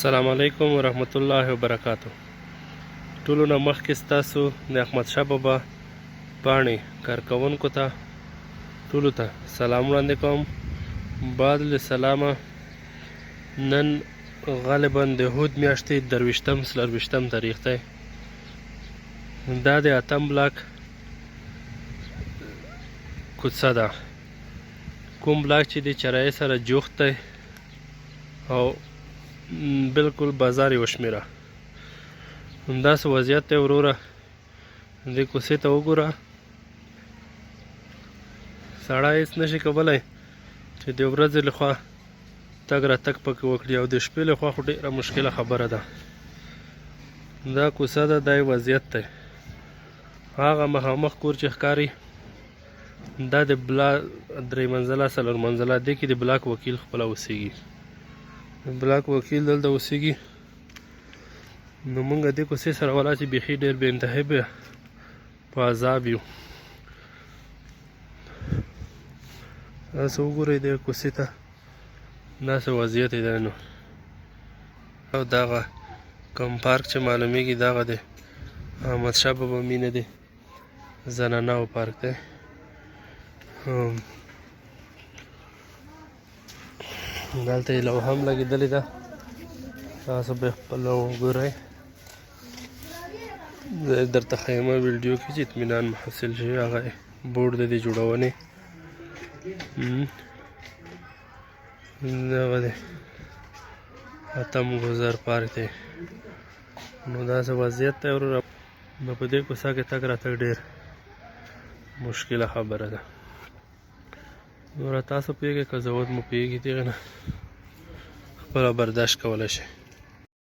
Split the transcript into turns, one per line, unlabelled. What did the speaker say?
السلام علیکم ورحمت الله وبرکاتو. ټولو نه مخکې ستاسو د احمدشاه بابا پاڼې کارکوونکو ته ټولو ته سلام وړاندې کوم. بعد له سلامه نن غالبا د هود میاشتې 23 تاریخ دی. دا د اتم بلاک کوڅه ده. کوم بلاک چې د چرایې سره جوخت دی او بالکل بازار یې وشمېره. همداسې وضعیت دی وروره. دې کوڅې ته وګوره، سړی هېڅ نشي کولی چې د ورځې لخوا تګ راتګ پکې وکړي او د شپې لخوا خو ډېره مشکله خبره ده. دا کوڅه ده، دا یې وضعیت دی. هغه مخامخ کور چې ښکاري دا د درې منزله څلور منزله دې کې د بلاک وکیل خپله اوسېږي. بلاک وکیل دلته اوسېږي. نو موږ دې کوڅې سره ولا چې بیخي ډېر بې انتهایي په عذاب یو. تاسو وګورئ دې کوڅې ته داسې وضعیت یې دی. نو او دغه کوم پارک چې معلومیږي دغه د احمدشاه بابا مینه د زنانهو پارک دی. دلته یې لوحه هم لګېدلې ده، تاسو به خپله وګورئ. زه درته ښیمه ویډیو کې چې اطمینان مو حاصل شي. هغه بورډ د دې جوړونې دغه د اتم ګذر پارک دی. نو داسې وضعیت دی وروره. نو په دې کوڅه کې تګ راتګ ډېر مشکله خبره ده. نوره تاسو پوهېږئ که زه اوس مو پوهېږي دغې نه خپله برداشت کولی شئ.